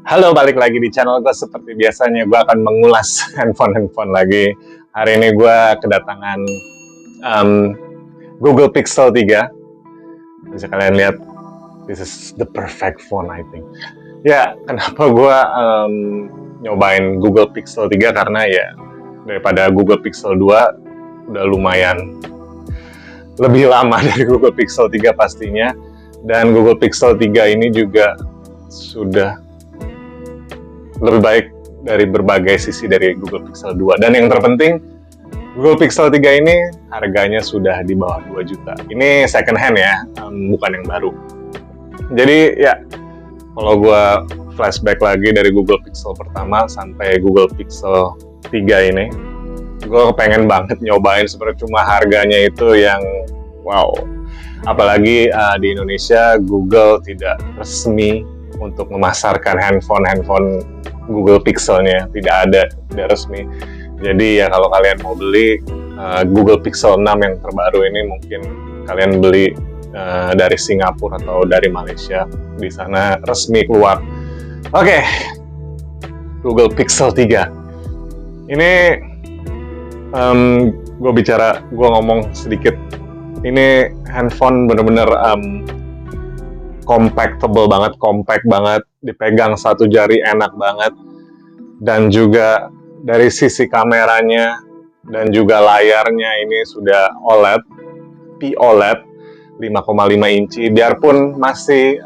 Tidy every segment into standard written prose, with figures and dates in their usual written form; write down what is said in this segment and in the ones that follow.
Halo, balik lagi di channel gue. Seperti biasanya gue akan mengulas handphone lagi. Hari ini gue kedatangan Google Pixel 3. Bisa kalian lihat, this is the perfect phone I think. Ya, kenapa gue nyobain Google Pixel 3? Karena ya, daripada Google Pixel 2 udah lumayan lebih lama dari Google Pixel 3 pastinya. Dan Google Pixel 3 ini juga sudah lebih baik dari berbagai sisi dari Google Pixel 2. Dan yang terpenting, Google Pixel 3 ini harganya sudah di bawah 2 juta. Ini second hand ya, bukan yang baru. Jadi ya, kalau gue flashback lagi dari Google Pixel pertama sampai Google Pixel 3 ini, gue pengen banget nyobain, sebenarnya cuma harganya itu yang wow. Apalagi di Indonesia, Google tidak resmi untuk memasarkan handphone Google Pixelnya, tidak resmi. Jadi ya kalau kalian mau beli Google Pixel 6 yang terbaru ini, mungkin kalian beli dari Singapura atau dari Malaysia, di sana resmi keluar. Oke, Google Pixel 3 ini gue ngomong sedikit. Ini handphone bener-bener compactable banget, compact banget, dipegang satu jari enak banget. Dan juga dari sisi kameranya dan juga layarnya ini sudah OLED, POLED 5,5 inci. Biarpun masih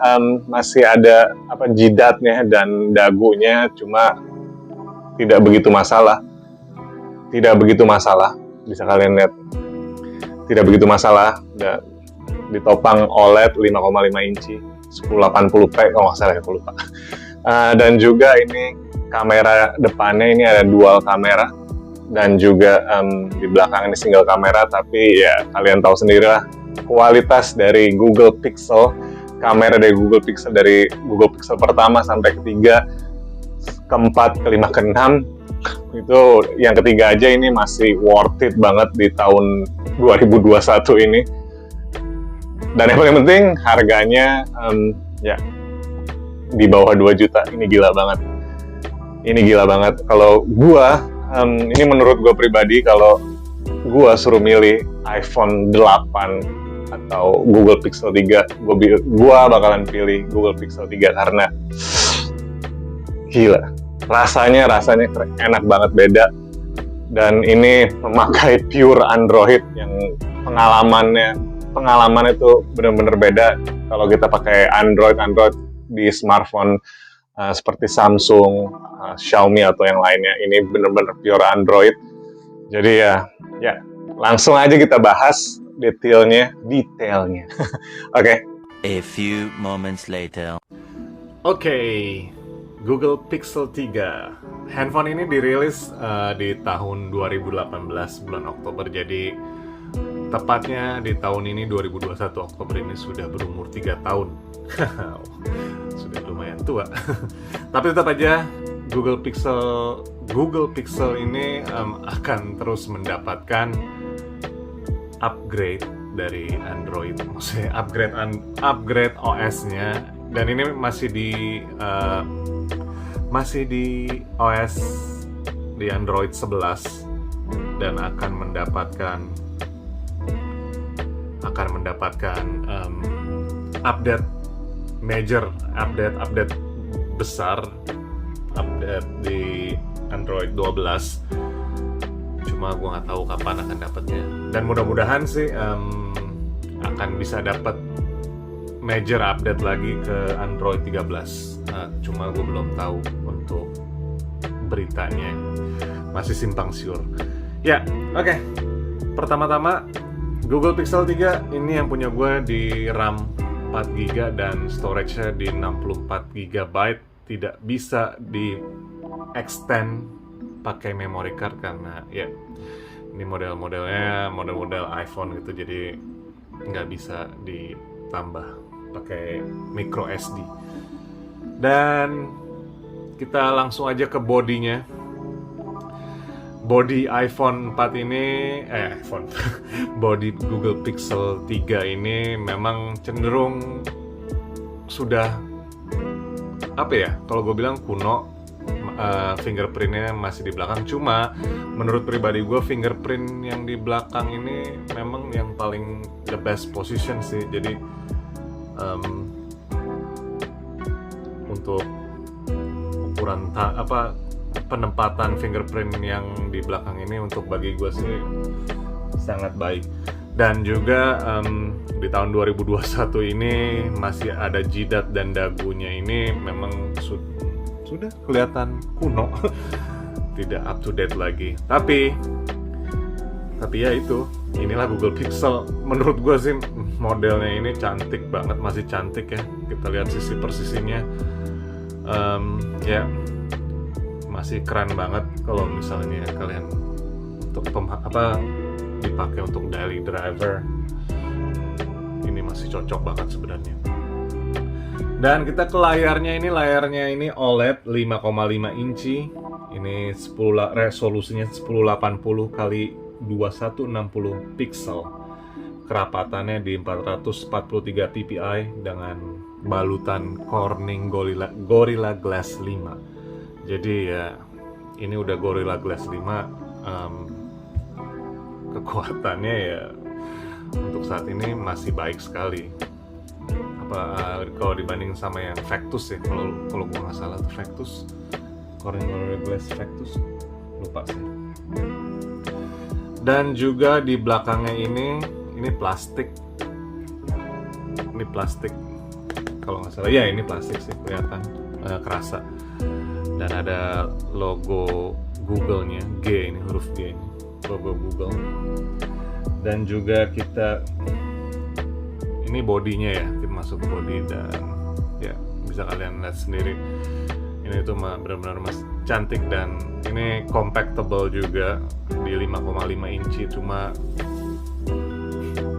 ada jidatnya dan dagunya, cuma tidak begitu masalah. Bisa kalian lihat, tidak begitu masalah. Ditopang OLED 5,5 inci 1080p kalau nggak salah ya, aku lupa. Dan juga ini kamera depannya ini ada dual kamera, dan juga di belakang ini single kamera. Tapi ya kalian tahu sendiri lah, kualitas dari Google Pixel, kamera dari Google Pixel, dari Google Pixel pertama sampai ketiga, keempat, kelima, keenam, itu yang ketiga aja ini masih worth it banget di tahun 2021 ini. Dan yang paling penting harganya ya di bawah 2 juta. Ini gila banget. Kalau gua ini menurut gua pribadi, kalau gua suruh milih iPhone 8 atau Google Pixel 3, gua bakalan pilih Google Pixel 3 karena gila. Rasanya enak banget, beda. Dan ini memakai pure Android yang pengalaman itu benar-benar beda kalau kita pakai Android di smartphone seperti Samsung, Xiaomi atau yang lainnya. Ini benar-benar pure Android. Jadi ya langsung aja kita bahas detailnya. Oke. A few moments later. Oke, Google Pixel 3. Handphone ini dirilis di tahun 2018 bulan Oktober. Jadi tepatnya di tahun ini 2021 Oktober ini sudah berumur 3 tahun. Sudah lumayan tua. Tapi tetap aja Google Pixel ini akan terus mendapatkan upgrade dari Android. Maksudnya upgrade OS-nya, dan ini masih di OS di Android 11, dan akan mendapatkan update besar, update di Android 12. Cuma gue nggak tahu kapan akan dapatnya, dan mudah-mudahan sih akan bisa dapat major update lagi ke Android 13. Cuma gue belum tahu untuk beritanya, masih simpang siur ya. Oke. Pertama-tama, Google Pixel 3 ini yang punya gue di RAM 4GB dan storage-nya di 64GB. Tidak bisa di extend pakai memory card karena ya ini model iPhone gitu, jadi nggak bisa ditambah pakai micro SD. Dan kita langsung aja ke bodinya. Body iPhone 4 ini body Google Pixel 3 ini memang cenderung sudah apa ya, kalau gue bilang kuno, fingerprintnya masih di belakang. Cuma menurut pribadi gue, fingerprint yang di belakang ini memang yang paling the best position sih. Jadi untuk ukuran penempatan fingerprint yang di belakang ini untuk bagi gue sih sangat baik. Dan juga di tahun 2021 ini masih ada jidat dan dagunya ini memang sudah kelihatan kuno, tidak up to date lagi. Tapi ya itu, inilah Google Pixel. Menurut gue sih modelnya ini cantik banget, masih cantik ya. Kita lihat sisi persisinya, ya masih keren banget. Kalau misalnya kalian untuk dipakai untuk daily driver, ini masih cocok banget sebenarnya. Dan kita ke layarnya ini OLED 5,5 inci. Ini resolusinya 1080 x 2160 pixel. Kerapatannya di 443 ppi dengan balutan Corning Gorilla Glass 5. Jadi ya ini udah Gorilla Glass 5, kekuatannya ya untuk saat ini masih baik sekali. Kalau dibanding sama yang Vectus ya, kalau gue nggak salah tuh Vectus, Corning Gorilla Glass Vectus, lupa sih. Dan juga di belakangnya ini plastik, kalau nggak salah ya, ini plastik sih, kelihatan kerasa. Dan ada logo Google-nya, G, ini huruf G ini, logo Google. Dan juga ini bodinya ya, kita masuk ke body, dan ya bisa kalian lihat sendiri, ini tuh benar-benar masih cantik. Dan ini compactable juga di 5,5 inci. Cuma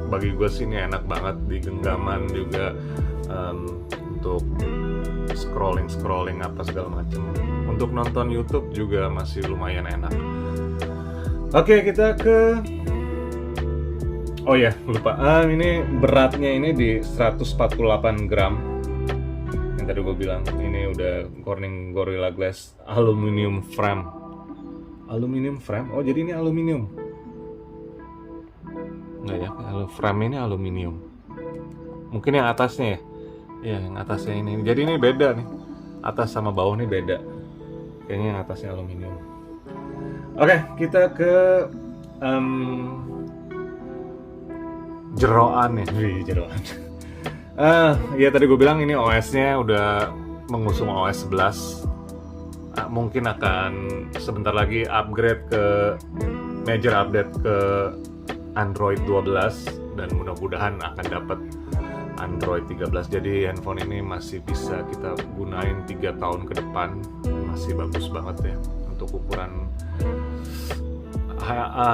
bagi gue sih ini enak banget di genggaman juga, untuk scrolling apa segala macam. Untuk nonton YouTube juga masih lumayan enak. Oke, kita ke oh ya, lupa. Ini beratnya ini di 148 gram. Yang tadi gue bilang, ini udah Corning Gorilla Glass aluminium frame. Aluminium frame? Oh, jadi ini aluminium. Enggak ya, frame ini aluminium. Mungkin yang atasnya ya. Iya, yang atasnya ini. Jadi ini beda nih. Atas sama bawah nih beda. Kayaknya yang atasnya aluminium. Oke, kita ke jeroan ya, jeroan. Ya tadi gue bilang ini OS-nya udah mengusung OS 11. Mungkin akan sebentar lagi upgrade ke major update ke Android 12, dan mudah-mudahan akan dapat Android 13. Jadi handphone ini masih bisa kita gunain 3 tahun ke depan. Masih bagus banget ya untuk ukuran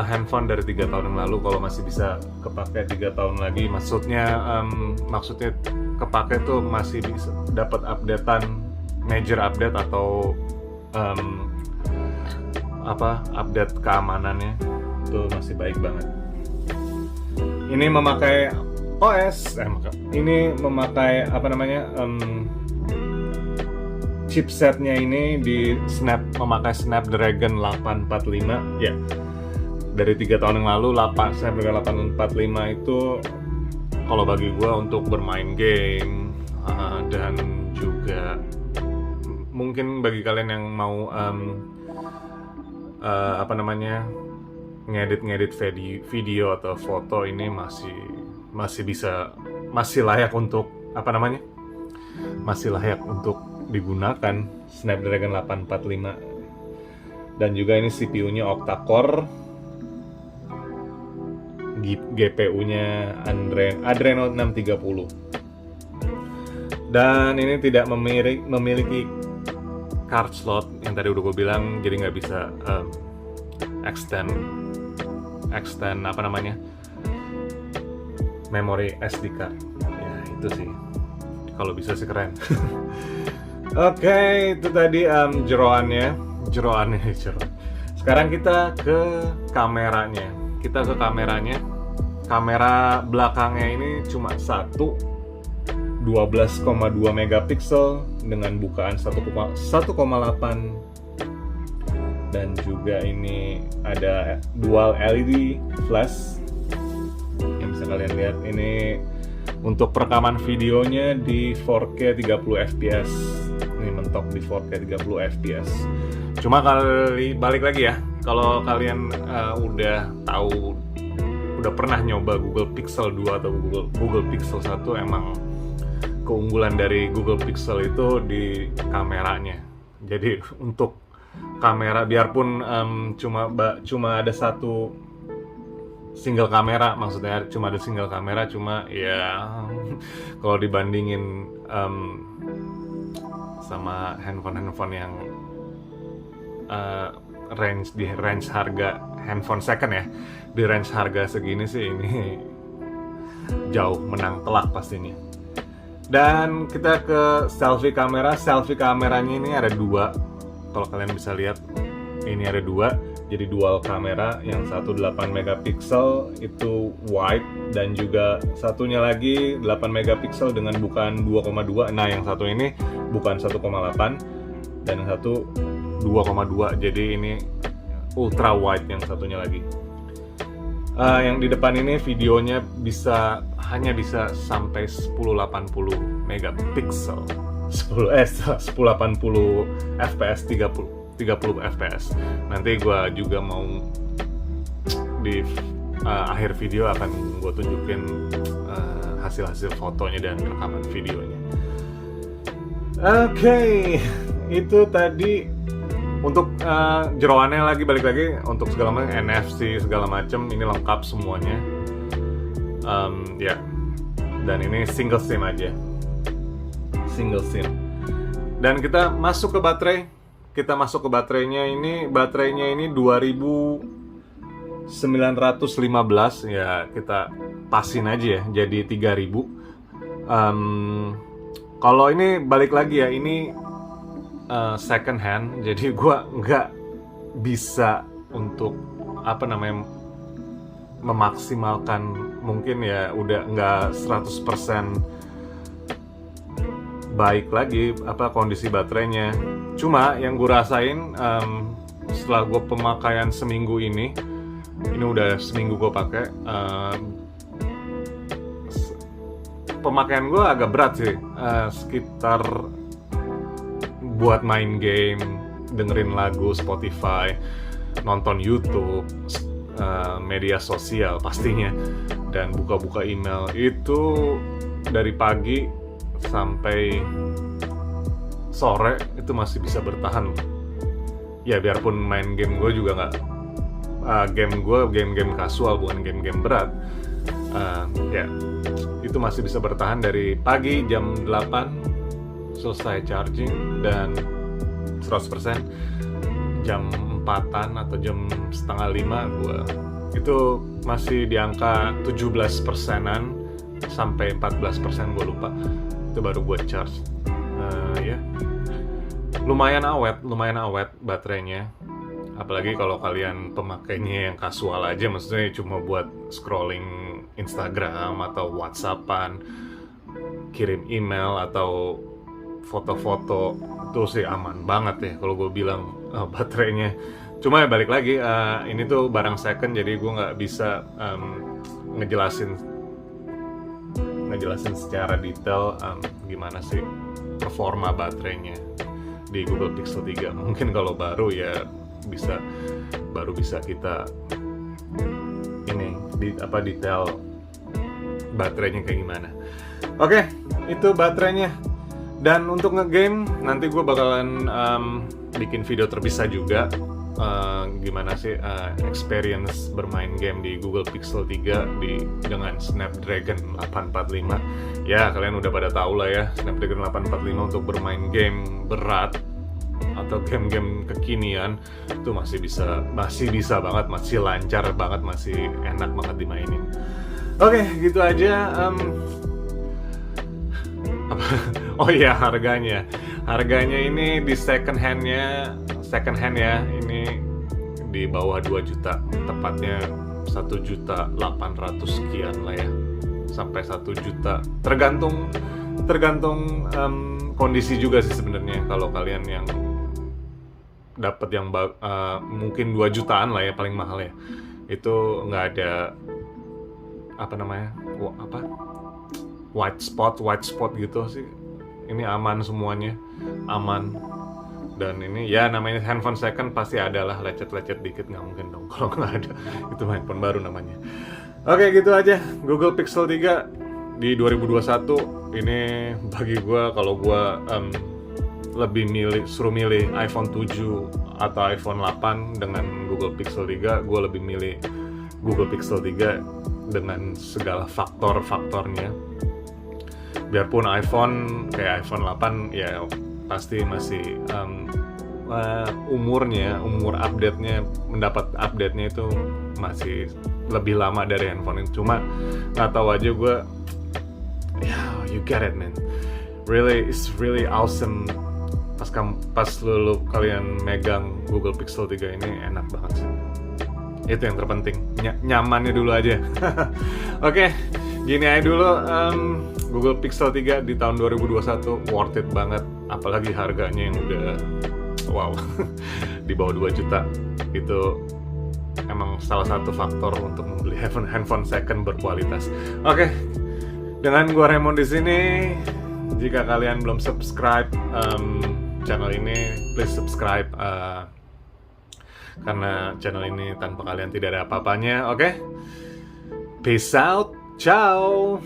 handphone dari 3 tahun yang lalu. Kalau masih bisa kepake 3 tahun lagi, maksudnya kepake tuh masih bisa dapat updatean, major update atau update keamanannya itu masih baik banget. Ini memakai chipsetnya ini memakai Snapdragon 845 ya. Dari 3 tahun yang lalu, Snapdragon 845 itu kalau bagi gue untuk bermain game, dan juga mungkin bagi kalian yang mau ngedit video atau foto, ini masih layak untuk masih layak untuk digunakan Snapdragon 845. Dan juga ini CPU-nya octa-core, GPU-nya Adreno 630. Dan ini tidak memiliki card slot yang tadi udah gue bilang, jadi nggak bisa extend memori SD card. Ya itu sih, kalau bisa sih keren. Oke, itu tadi jeroannya. Sekarang kita ke kameranya. Kamera belakangnya ini cuma 1, 2 12,2 megapiksel dengan bukaan 1,8, dan juga ini ada dual LED flash yang bisa kalian lihat. Ini untuk perekaman videonya di 4K 30 fps. Ini mentok di 4K 30 fps. Cuma balik lagi ya, kalau kalian udah pernah nyoba Google Pixel 2 atau Google Pixel 1, emang keunggulan dari Google Pixel itu di kameranya. Jadi untuk kamera, biarpun cuma ada satu single kamera, maksudnya cuma ada single kamera, cuma ya kalau dibandingin sama handphone yang range harga handphone second ya, di range harga segini sih ini jauh menang telak pastinya. Dan kita ke selfie kamera. Selfie kameranya ini ada dua, kalau kalian bisa lihat ini ada dua, jadi dual kamera. Yang satu 8 megapiksel itu wide, dan juga satunya lagi 8 megapiksel dengan bukaan 2,2. Nah yang satu ini bukaan 1,8 dan yang satu 2,2, jadi ini ultra wide yang satunya lagi. Yang di depan ini videonya hanya bisa sampai 1080 megapiksel, 1080 fps, 30 fps. Nanti gue juga mau di akhir video akan gue tunjukin hasil fotonya dan rekaman videonya. Oke, itu tadi untuk jeroannya. Balik lagi untuk segala macam NFC segala macam ini lengkap semuanya. Ya, dan ini single SIM aja, single SIM. Dan kita masuk ke baterai. Baterainya ini 2915 ya, kita pasin aja ya jadi 3000. Kalau ini balik lagi ya, ini second hand, jadi gua nggak bisa untuk memaksimalkan, mungkin ya udah nggak 100% baik lagi kondisi baterainya. Cuma yang gue rasain setelah gue pemakaian seminggu ini udah seminggu gue pakai, pemakaian gue agak berat sih, sekitar buat main game, dengerin lagu, Spotify, nonton YouTube, media sosial pastinya, dan buka-buka email, itu dari pagi sampai sore itu masih bisa bertahan. Ya biarpun main game gue juga nggak, game kasual, bukan game berat. Ya itu masih bisa bertahan dari pagi jam 8 selesai charging, dan 100% jam 4-an atau jam setengah 5 gue itu masih di angka 17%-an sampai 14%, gue lupa, itu baru gue charge. Ya lumayan awet baterainya, apalagi kalau kalian pemakainya yang kasual aja, maksudnya cuma buat scrolling Instagram atau WhatsAppan, kirim email atau foto-foto, itu sih aman banget ya kalau gue bilang baterainya. Cuma ya balik lagi, ini tuh barang second, jadi gue nggak bisa ngejelasin secara detail gimana sih performa baterainya di Google Pixel 3. Mungkin kalau baru ya baru bisa kita detail baterainya kayak gimana. Oke, itu baterainya. Dan untuk ngegame nanti gue bakalan bikin video terpisah juga, gimana sih experience bermain game di Google Pixel 3 dengan Snapdragon 845. Ya kalian udah pada tahu lah ya, Snapdragon 845 untuk bermain game berat atau game-game kekinian itu masih bisa banget, masih lancar banget, masih enak banget dimainin. Oke, gitu aja. Oh iya, harganya ini di second hand ya, ini di bawah 2 juta, tepatnya 1.800.000 sekian lah ya, sampai 1 juta. Tergantung kondisi juga sih sebenarnya. Kalau kalian yang dapat yang mungkin 2 jutaan lah ya paling mahal ya, itu nggak ada white spot gitu sih. Ini aman semuanya, aman. Dan ini ya namanya handphone second, pasti ada lah lecet-lecet dikit, nggak mungkin dong kalau nggak ada. Itu handphone baru namanya. Oke, gitu aja Google Pixel 3 di 2021. Ini bagi gua, kalau gua lebih suruh milih iPhone 7 atau iPhone 8 dengan Google Pixel 3, gua lebih milih Google Pixel 3 dengan segala faktor-faktornya. Biarpun iPhone kayak iPhone 8 ya pasti masih umur update-nya, mendapat update-nya itu masih lebih lama dari handphone ini. Cuma nggak tahu aja gue, you get it man, it's really awesome. Pas kalian megang Google Pixel 3 ini enak banget sih. Itu yang terpenting, nyamannya dulu aja. Oke, gini aja dulu. Google Pixel 3 di tahun 2021 worth it banget, apalagi harganya yang udah wow di bawah 2 juta. Itu emang salah satu faktor untuk membeli handphone second berkualitas. Oke, dengan gua Raymond di sini. Jika kalian belum subscribe channel ini, please subscribe, karena channel ini tanpa kalian tidak ada apa-apanya. Oke, peace out, ciao.